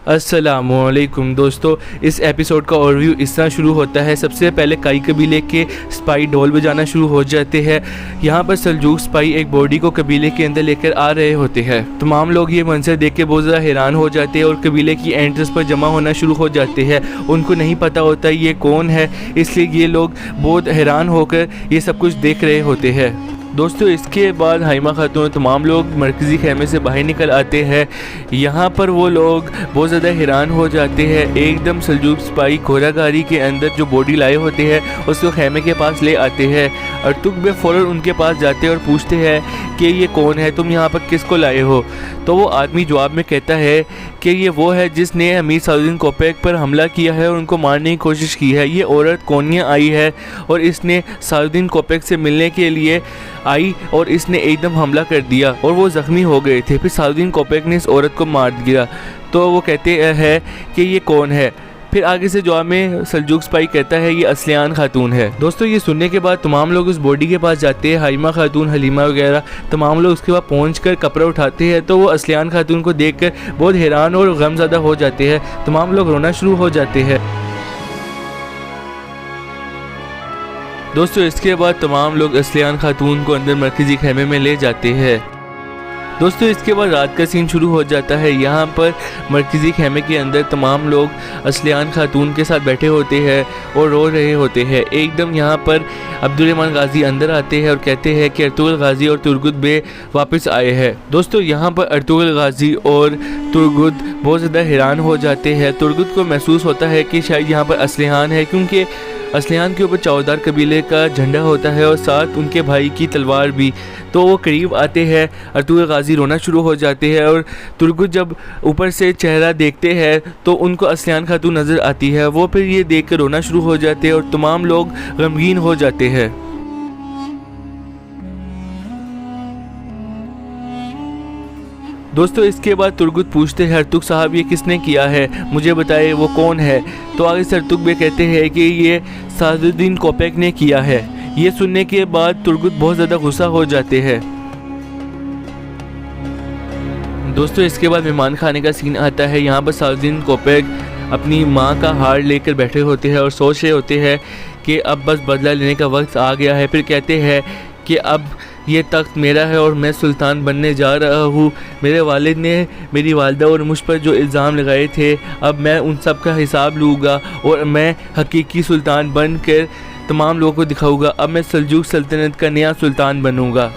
अस्सलामुअलैकुम दोस्तों, इस एपिसोड का ओवरव्यू इस तरह शुरू होता है। सबसे पहले काई कबीले के स्पाई ढोल बजाना शुरू हो जाते हैं। यहाँ पर सल्जूक स्पाई एक बॉडी को कबीले के अंदर लेकर आ रहे होते हैं। तमाम लोग ये मंजर देख के बहुत ज़्यादा हैरान हो जाते हैं और कबीले की एंट्रेंस पर जमा होना शुरू हो जाते हैं। उनको नहीं पता होता ये कौन है, इसलिए ये लोग बहुत हैरान होकर ये सब कुछ देख रहे होते हैं। दोस्तों, इसके बाद हाइमा खातून तमाम लोग मरकज़ी खेमे से बाहर निकल आते हैं। यहाँ पर वो लोग बहुत ज़्यादा हैरान हो जाते हैं। एकदम सल्जूक स्पाई घोड़ा गाड़ी के अंदर जो बॉडी लाए होते हैं उसको खेमे के पास ले आते हैं। अर्तुगबे फ़ौरन उनके पास जाते हैं और पूछते हैं कि ये कौन है, तुम यहाँ पर किसको लाए हो। तो वो आदमी जवाब में कहता है कि ये वो है जिसने अमीर सलाहुद्दीन कोपेक पर हमला किया है और उनको मारने की कोशिश की है। ये औरत कोनिया आई है और इसने सलाहुद्दीन कोपेक से मिलने के लिए आई और इसने एकदम हमला कर दिया और वो ज़ख्मी हो गए थे। फिर सलाहुद्दीन कोपेक ने इस औरत को मार दिया। तो वो कहते हैं कि ये कौन है। फिर आगे से जवाब में सल्जूक स्पाई कहता है ये असलियान खातून है। दोस्तों, ये सुनने के बाद तमाम लोग उस बॉडी के पास जाते हैं। हाइमा खातून, हलीमा वगैरह तमाम लोग उसके बाद पहुंचकर कपड़ा उठाते हैं। तो वो असलियान खातून को देखकर बहुत हैरान और गमज़दा हो जाते हैं। तमाम लोग रोना शुरू हो जाते हैं। दोस्तों, इसके बाद तमाम लोग असलियान खातून को अंदर मरकज़ी खेमे में ले जाते हैं। दोस्तों, इसके बाद रात का सीन शुरू हो जाता है। यहाँ पर मरकज़ी खेमे के अंदर तमाम लोग असलियान खातून के साथ बैठे होते हैं और रो रहे होते हैं। एकदम यहाँ पर अब्दुर्रहमान गाजी अंदर आते हैं और कहते हैं कि अर्तुगरुल गाजी और तुर्गुत बे वापस आए हैं। दोस्तों, यहाँ पर अर्तुगरुल गाजी और तुर्गुत बहुत ज़्यादा हैरान हो जाते हैं। तुर्गुत को महसूस होता है कि शायद यहाँ पर असलियान है, क्योंकि असलियान के ऊपर चौधार कबीले का झंडा होता है और साथ उनके भाई की तलवार भी। तो वो करीब आते हैं। अर्तुगरुल गाजी रोना शुरू हो जाते हैं और तुर्गुत जब ऊपर से चेहरा देखते हैं तो उनको असलियान खातून नज़र आती है। वो फिर ये देख कर रोना शुरू हो जाते हैं और तमाम लोग गमगीन हो जाते हैं। दोस्तों, इसके बाद तुर्गुत पूछते हैं अर्तुग साहब ये किसने किया है, मुझे बताए वो कौन है। तो आगे से अर्तुगबे कहते हैं कि ये सलाहुद्दीन कोपेक ने किया है। ये सुनने के बाद तुर्गुत बहुत ज़्यादा गुस्सा हो जाते हैं। दोस्तों, इसके बाद मेहमान खाने का सीन आता है। यहाँ पर सलाहुद्दीन कोपेक अपनी माँ का हार लेकर बैठे होते हैं और सोच रहे होते हैं कि अब बस बदला लेने का वक्त आ गया है। फिर कहते हैं कि अब ये तख्त मेरा है और मैं सुल्तान बनने जा रहा हूँ। मेरे वालिद ने मेरी वालिदा और मुझ पर जो इल्ज़ाम लगाए थे, अब मैं उन सब का हिसाब लूँगा और मैं हकीकी सुल्तान बनकर तमाम लोगों को दिखाऊँगा। अब मैं सल्जूक सल्तनत का नया सुल्तान बनूँगा।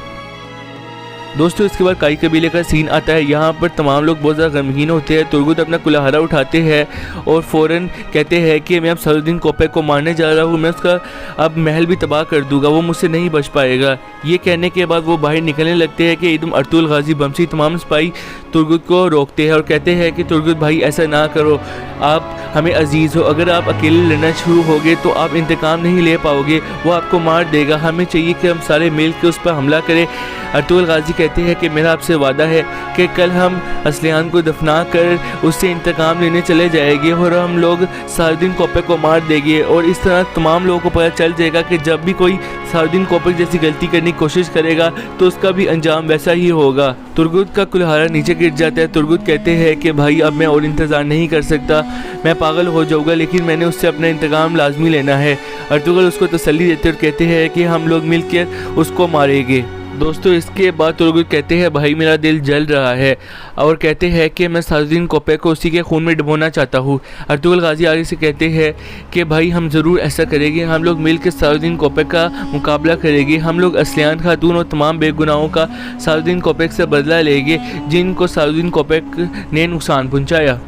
दोस्तों, इसके बाद काई कबीले का सीन आता है। यहाँ पर तमाम लोग बहुत ज़्यादा गमगीन होते हैं। तुर्गुत अपना कुल्हाड़ा उठाते हैं और फ़ौरन कहते हैं कि मैं अब सलाहुद्दीन कोपेक को मारने जा रहा हूँ। मैं उसका अब महल भी तबाह कर दूंगा, वो मुझसे नहीं बच पाएगा। ये कहने के बाद वो बाहर निकलने लगते हैं कि एकदम अर्तुगरुल गाजी बमसी तमाम सिपाही तुर्गुत को रोकते हैं और कहते हैं कि तुर्गुत भाई ऐसा ना करो, आप हमें अजीज़ हो। अगर आप अकेले लड़ना शुरू होगे तो आप इंतकाम नहीं ले पाओगे, वो आपको मार देगा। हमें चाहिए कि हम सारे मिल के उस पर हमला करें। अर्तुगरुल गाजी कहते हैं कि मेरा आपसे वादा है कि कल हम असलियान को दफना कर उससे इंतकाम लेने चले जाएंगे और हम लोग सलाहुद्दीन कोपेक को मार देंगे। और इस तरह तमाम लोगों को पता चल जाएगा कि जब भी कोई सलाहुद्दीन कोपेक जैसी गलती करने की कोशिश करेगा तो उसका भी अंजाम वैसा ही होगा। तुर्गुत का कुल्हाड़ा नीचे गिर जाता है। तुर्गुत कहते हैं कि भाई अब मैं और इंतज़ार नहीं कर सकता, मैं पागल हो जाऊँगा, लेकिन मैंने उससे अपना इंतकाम लाजमी लेना है। अर्तुगरुल उसको तसल्ली देते और कहते हैं कि हम लोग मिलकर उसको मारेंगे। दोस्तों, इसके बाद तुर्गुत कहते हैं भाई मेरा दिल जल रहा है और कहते हैं कि मैं सलाहुद्दीन कोपेक को उसी के खून में डुबोना चाहता हूँ। अर्तुगरुल गाजी आगे से कहते हैं कि भाई हम ज़रूर ऐसा करेंगे, हम लोग मिलकर सलाहुद्दीन कोपेक का मुकाबला करेंगे। हम लोग असलियान खातून और तमाम बेगुनाहों का सलाहुद्दीन कोपेक से बदला लेंगे जिनको सलाहुद्दीन कोपेक ने नुकसान पहुँचाया।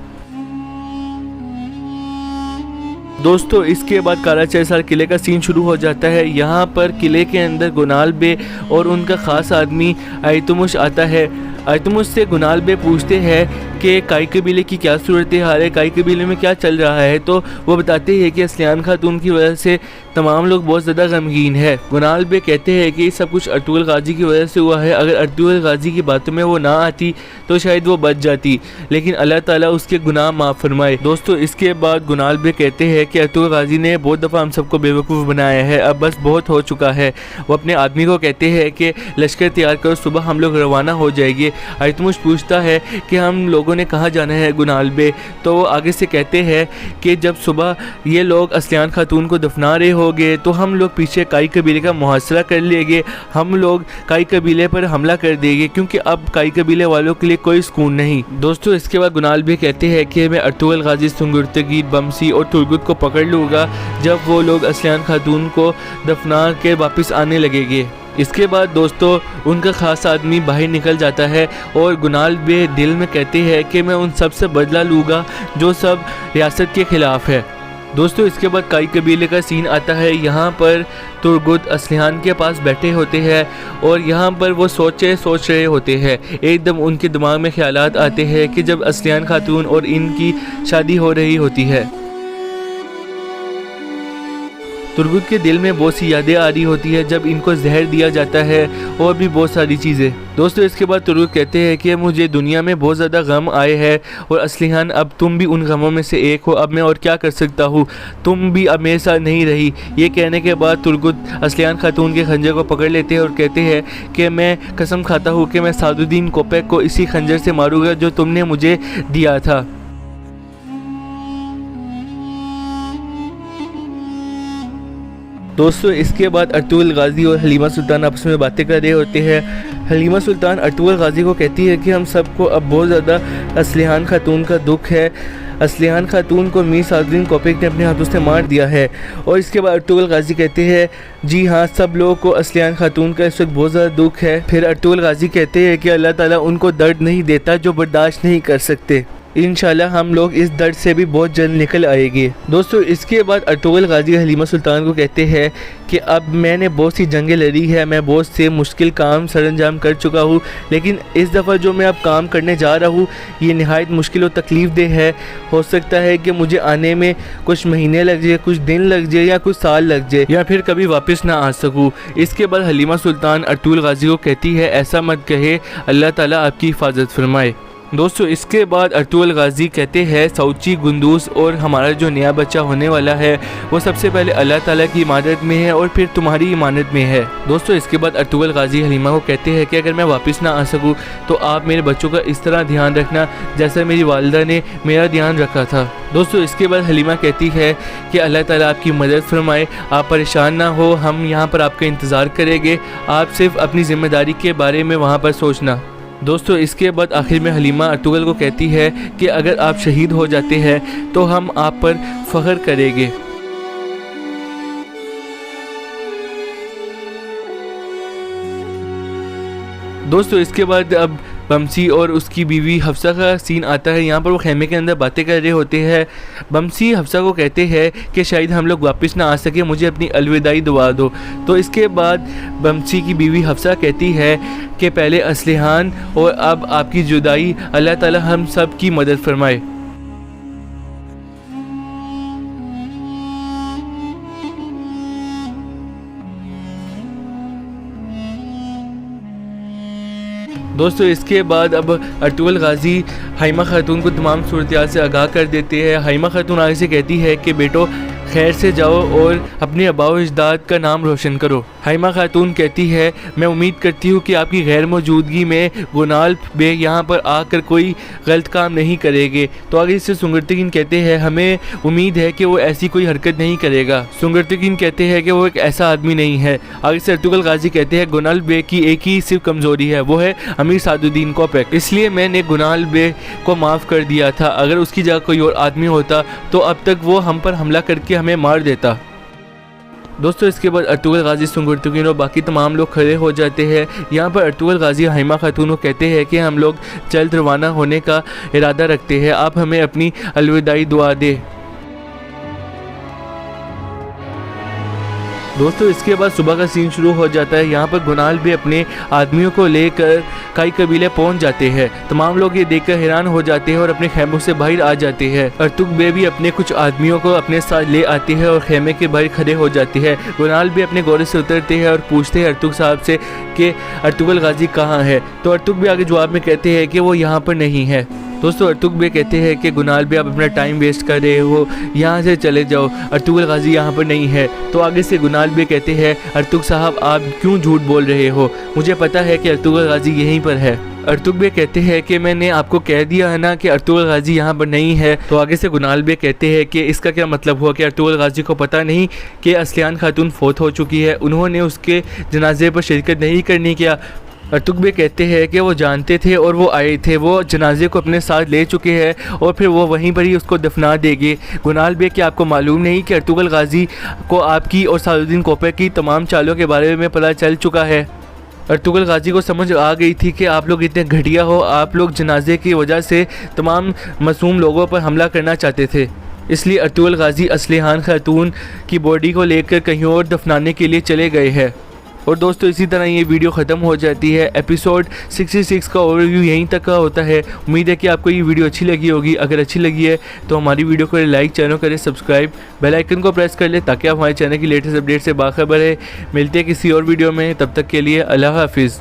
दोस्तों, इसके बाद काराचैसार किले का सीन शुरू हो जाता है। यहाँ पर किले के अंदर गुनाल बे और उनका ख़ास आदमी आयतुमुश आता है। आयतुमुश से गुनाल बे पूछते हैं कि काई कबीले की क्या सूरत हाल है, काई कबीले में क्या चल रहा है। तो वो बताते हैं कि असलियान खातून की वजह से तमाम लोग बहुत ज़्यादा गमगीन है। गुनाल बे कहते हैं कि सब कुछ अर्तुगरुल गाजी की वजह से हुआ है। अगर अर्तुगरुल गाजी की बातों में वो ना आती तो शायद वो बच जाती, लेकिन अल्लाह ताला उसके गुनाह माफ़ फरमाए। दोस्तों, इसके बाद गुनाल बे कहते हैं कि अर्तुगरुल गाजी ने बहुत दफ़ा हम सबको बेवकूफ़ बनाया है, अब बस बहुत हो चुका है। वो अपने आदमी को कहते हैं कि लश्कर तैयार करो, सुबह हम लोग रवाना हो जाएंगे। अल्तमुश पूछता है कि हम लोगों ने कहाँ जाना है गुनाल बे। तो वो आगे से कहते हैं कि जब सुबह ये लोग असलियान खातून को दफना रहे होंगे तो हम लोग पीछे काई कबीले का मुहासरा कर लेंगे, हम लोग काई कबीले पर हमला कर देंगे क्योंकि अब काई कबीले वालों के लिए कोई सुकून नहीं। दोस्तों इसके बाद गुनाल भी कहते हैं कि मैं अर्तुगरुल गाजी, सुंगुर्तगी, बमसी और तुर्गुत को पकड़ लूँगा जब वो लोग असलियान खातून को दफना के वापस आने लगेंगे। इसके बाद दोस्तों उनका ख़ास आदमी बाहर निकल जाता है और गुनाल बे दिल में कहते हैं कि मैं उन सब से बदला लूँगा जो सब रियासत के ख़िलाफ़ है। दोस्तों इसके बाद काई कबीले का सीन आता है। यहाँ पर तुर्गुत असलियान के पास बैठे होते हैं और यहाँ पर वो सोच रहे होते हैं। एकदम उनके दिमाग में ख्यालात आते हैं कि जब असलियान खातून और इनकी शादी हो रही होती है। तुर्गुत के दिल में बहुत सी यादें आ रही होती है जब इनको जहर दिया जाता है और भी बहुत सारी चीज़ें। दोस्तों इसके बाद तुर्गुत कहते हैं कि मुझे दुनिया में बहुत ज़्यादा गम आए हैं और असलियान अब तुम भी उन गमों में से एक हो, अब मैं और क्या कर सकता हूँ, तुम भी अब मेरे साथ नहीं रही। ये कहने के बाद तुर्गुत असलियान खातून के खंजर को पकड़ लेते हैं और कहते हैं कि मैं कसम खाता हूँ कि मैं सादुद्दीन कोपेक को इसी खंजर से मारूंगा जो तुमने मुझे दिया था। दोस्तों इसके बाद अर्तुगरुल गाजी और हलीमा सुल्तान आपस में बातें कर रहे होते हैं। हलीमा सुल्तान अर्तुगरुल गाजी को कहती है कि हम सबको अब बहुत ज़्यादा असलियान खातून का दुख है। असलियान खातून को मीर सादुद्दीन कोपेक ने अपने हाथों से मार दिया है। और इसके बाद अर्तुगरुल गाजी कहते हैं जी हाँ, सब लोगों को असलियान खातून का इस वक्त बहुत ज़्यादा दुख है। फिर अर्तुगरुल गाजी कहते हैं कि अल्लाह ताला उनको दर्द नहीं देता जो बर्दाश्त नहीं कर सकते। इंशाल्लाह हम लोग इस दर्द से भी बहुत जल्द निकल आएंगे। दोस्तों इसके बाद अर्तुगरुल गाजी हलीमा सुल्तान को कहते हैं कि अब मैंने बहुत सी जंगें लड़ी है, मैं बहुत से मुश्किल काम सरअंजाम कर चुका हूँ, लेकिन इस दफ़ा जो मैं अब काम करने जा रहा हूँ ये नहायत मुश्किल और तकलीफ़ देह है। हो सकता है कि मुझे आने में कुछ महीने लग जाए, कुछ दिन लग जाए या कुछ साल लग जाए या फिर कभी वापस ना आ सकूँ। इसके बाद हलीमा सुल्तान अर्तुगरुल गाजी को कहती है ऐसा मत कहे, अल्लाह ताला आपकी हिफाजत फरमाए। दोस्तों इसके बाद अर्तुगरुल गाजी कहते हैं सऊची, गुंदूस और हमारा जो नया बच्चा होने वाला है वो सबसे पहले अल्लाह ताला की इमानत में है और फिर तुम्हारी इमानत में है। दोस्तों इसके बाद अर्तुगरुल गाजी हलीमा को कहते हैं कि अगर मैं वापस ना आ सकूं तो आप मेरे बच्चों का इस तरह ध्यान रखना जैसा मेरी वालिदा ने मेरा ध्यान रखा था। दोस्तों इसके बाद हलीमा कहती है कि अल्लाह ताला आपकी मदद फरमाए, आप परेशान ना हो, हम यहाँ पर आपका इंतज़ार करेंगे, आप सिर्फ अपनी ज़िम्मेदारी के बारे में वहाँ पर सोचना। दोस्तों इसके बाद आखिर में हलीमा अर्तुगरुल को कहती है कि अगर आप शहीद हो जाते हैं तो हम आप पर फ़ख्र करेंगे। दोस्तों इसके बाद अब बमसी और उसकी बीवी हफ्सा का सीन आता है। यहाँ पर वो खेमे के अंदर बातें कर रहे होते हैं। बमसी हफ्सा को कहते हैं कि शायद हम लोग वापस ना आ सके, मुझे अपनी अलविदाई दुआ दो। तो इसके बाद बमसी की बीवी हफ्सा कहती है कि पहले असलिहान और अब आपकी जुदाई, अल्लाह ताला हम सब की मदद फरमाए। दोस्तों इसके बाद अब अर्तुगरुल गाजी हाइमा खातून को तमाम सूरत से आगाह कर देते हैं। हाइमा खातून आगे से कहती है कि बेटो खैर से जाओ और अपने आबाओ अजदाद का नाम रोशन करो। हाइमा खातून कहती है मैं उम्मीद करती हूँ कि आपकी गैर मौजूदगी में गुनाल बे यहाँ पर आकर कोई गलत काम नहीं करेंगे। तो आगे से सुंगुर्तगीन कहते हैं हमें उम्मीद है कि वो ऐसी कोई हरकत नहीं करेगा। सुंगुर्तगीन कहते हैं कि वो एक ऐसा आदमी नहीं है। आगे से अर्तुगरुल गाजी कहते हैं गुनाल बे की एक ही सिर्फ कमज़ोरी है, वो है अमीर सादुद्दीन कोपेक, इसलिए मैंने गुनाल बे को माफ़ कर दिया था। अगर उसकी जगह कोई और आदमी होता तो अब तक वो हम पर हमला करके हमें मार देता। दोस्तों इसके बाद अर्तुगरुल गाजी, सुंगुर्तगीन और बाकी तमाम लोग खड़े हो जाते हैं। यहाँ पर अर्तुगरुल गाजी हाइमा खातून को कहते हैं कि हम लोग जल्द रवाना होने का इरादा रखते हैं, आप हमें अपनी अलविदाई दुआ दे। दोस्तों इसके बाद सुबह का सीन शुरू हो जाता है। यहाँ पर गुनाल भी अपने आदमियों को लेकर कई कबीले पहुँच जाते हैं। तमाम लोग ये देखकर हैरान हो जाते हैं और अपने खेमों से बाहर आ जाते हैं। अर्तुग बे भी अपने कुछ आदमियों को अपने साथ ले आती है और खेमे के बाहर खड़े हो जाते हैं। गुनाल भी अपने घोड़े से उतरते हैं और पूछते हैं अर्तुग साहब से कि अर्तुगरुल गाजी कहाँ है। तो अर्तुग भी आगे जवाब में कहते हैं कि वो यहाँ पर नहीं है। दोस्तों अर्तुग बे कहते हैं कि गुनाल बे आप अपना टाइम वेस्ट कर रहे हो, यहाँ से चले जाओ, अर्तुगरुल गाजी यहाँ पर नहीं है। तो आगे से गुनाल बे कहते हैं अर्तुग साहब आप क्यों झूठ बोल रहे हो, मुझे पता है कि अर्तुगरुल गाजी यहीं पर है। अर्तुग बे कहते हैं कि मैंने आपको कह दिया है ना कि अर्तुगरुल गाजी यहाँ पर नहीं है। तो आगे से गुनाल बे कहते हैं कि इसका क्या मतलब हुआ कि अर्तुगरुल गाजी को पता नहीं कि असलियान खातून फोत हो चुकी है, उन्होंने उसके जनाजे पर शिरकत नहीं करनी क्या। अर्तुग बे कहते हैं कि वो जानते थे और वो आए थे, वो जनाजे को अपने साथ ले चुके हैं और फिर वो वहीं पर ही उसको दफना देंगे। गुनाल बे कि आपको मालूम नहीं कि अर्तुगरुल गाजी को आपकी और सादुद्दीन कोपेक की तमाम चालों के बारे में पता चल चुका है। अर्तुगरुल गाजी को समझ आ गई थी कि आप लोग इतने घटिया हो, आप लोग जनाजे की वजह से तमाम मासूम लोगों पर हमला करना चाहते थे। इसलिए अर्तुगरुल गाजी असलिहान खातून की बॉडी को लेकर कहीं और दफनाने के लिए चले गए हैं। और दोस्तों इसी तरह ये वीडियो ख़त्म हो जाती है। एपिसोड 66 का ओवरव्यू यहीं तक का होता है। उम्मीद है कि आपको ये वीडियो अच्छी लगी होगी। अगर अच्छी लगी है तो हमारी वीडियो को लाइक, चैनल करें सब्सक्राइब, बेल आइकन को प्रेस कर ले ताकि आप हमारे चैनल की लेटेस्ट अपडेट से बाखबर है। मिलते हैं किसी और वीडियो में, तब तक के लिए अल्लाह हाफिज़।